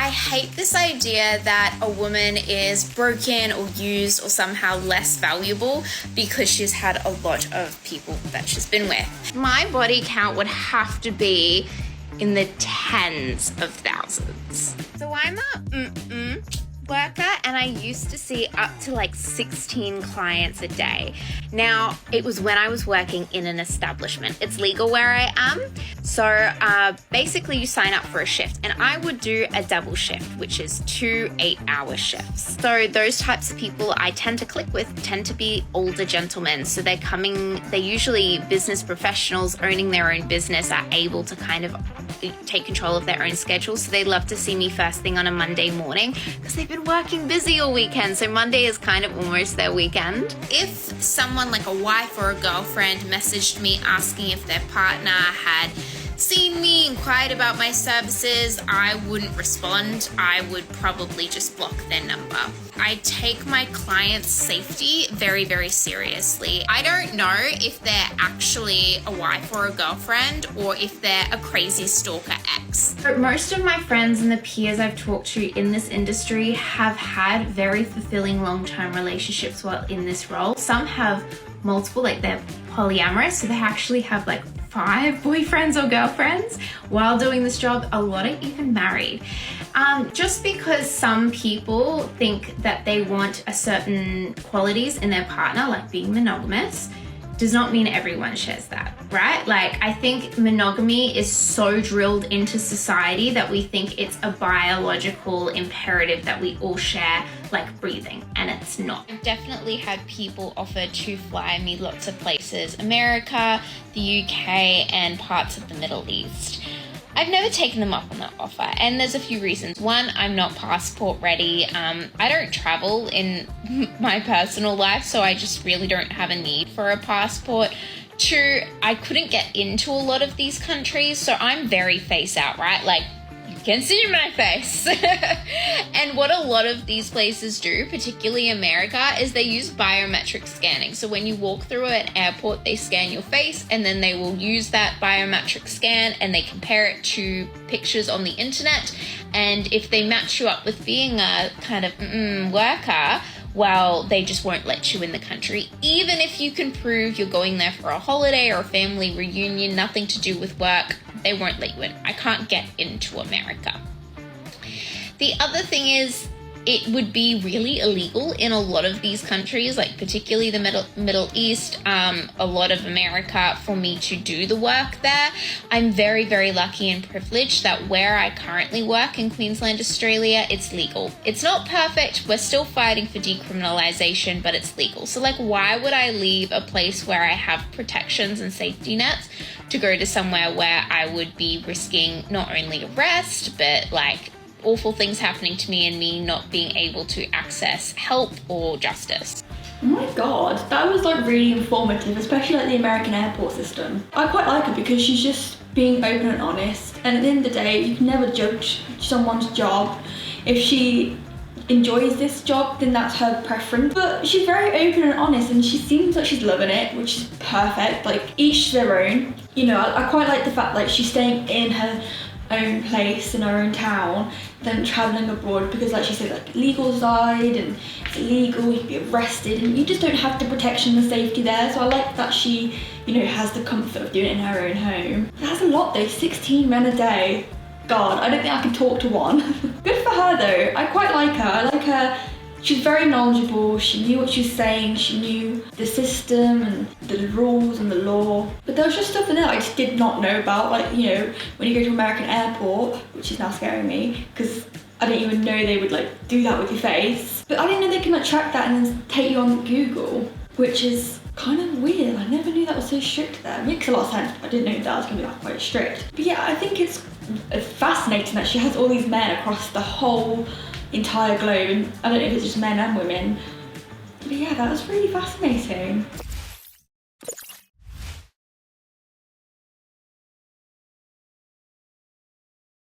I hate this idea that a woman is broken or used or somehow less valuable because she's had a lot of people that she's been with. My body count would have to be in the tens of thousands. So I'm a worker, and I used to see up to like 16 clients a day. Now, it was when I was working in an establishment. It's legal where I am. So basically you sign up for a shift, and I would do a double shift, which is 2 8-hour shifts. So those types of people I tend to click with tend to be older gentlemen. So they're usually business professionals owning their own business, are able to kind of take control of their own schedule. So they love to see me first thing on a Monday morning because they've been working busy all weekend. So Monday is kind of almost their weekend. If someone like a wife or a girlfriend messaged me asking if their partner had seen me, inquired about my services, I wouldn't respond. I would probably just block their number. I take my clients' safety very, very seriously. I don't know if they're actually a wife or a girlfriend or if they're a crazy stalker ex. Most of my friends and the peers I've talked to in this industry have had very fulfilling long-term relationships while in this role. Some have multiple, like they're polyamorous, so they actually have like 5 boyfriends or girlfriends while doing this job. A lot are even married. Just because some people think that they want a certain qualities in their partner, like being monogamous, does not mean everyone shares that, right? Like, I think monogamy is so drilled into society that we think it's a biological imperative that we all share, like breathing, and it's not. I've definitely had people offer to fly me lots of places, America, the UK, and parts of the Middle East. I've never taken them up on that offer, and there's a few reasons. One, I'm not passport ready. I don't travel in my personal life, so I just really don't have a need for a passport. 2, I couldn't get into a lot of these countries, so I'm very face out, right? Like, you can see my face. And what a lot of these places do, particularly America, is they use biometric scanning. So when you walk through an airport, they scan your face, and then they will use that biometric scan and they compare it to pictures on the internet. And if they match you up with being a kind of worker, well, they just won't let you in the country. Even if you can prove you're going there for a holiday or a family reunion, nothing to do with work, they won't let you in. I can't get into America. The other thing is, it would be really illegal in a lot of these countries, like particularly the Middle East, a lot of America, for me to do the work there. I'm very, very lucky and privileged that where I currently work in Queensland, Australia, it's legal. It's not perfect. We're still fighting for decriminalisation, but it's legal. So like, why would I leave a place where I have protections and safety nets to go to somewhere where I would be risking not only arrest, but like awful things happening to me and me not being able to access help or justice? Oh my god, that was like really informative, especially like the American airport system. I quite like her because she's just being open and honest, and at the end of the day, you can never judge someone's job. If she enjoys this job, then that's her preference. But she's very open and honest, and she seems like she's loving it, which is perfect. Like, each their own. You know, I quite like the fact like she's staying in her own place in her own town than travelling abroad, because like she said, like legal side, and it's illegal, you'd be arrested, and you just don't have the protection and safety there. So I like that she, you know, has the comfort of doing it in her own home. That's a lot though, 16 men a day. God, I don't think I can talk to one. Good for her though, I quite like her. I like her. She's very knowledgeable, she knew what she was saying, she knew the system and the rules and the law. But there was just stuff in there I just did not know about, like, you know, when you go to American airport, which is now scaring me, because I didn't even know they would like do that with your face. But I didn't know they can like track that and then take you on Google, which is kind of weird. I never knew that was so strict there. It makes a lot of sense, but I didn't know that was gonna be that quite strict. But yeah, I think it's fascinating that she has all these men across the whole entire globe, and I don't know if it's just men and women, but yeah, that was really fascinating.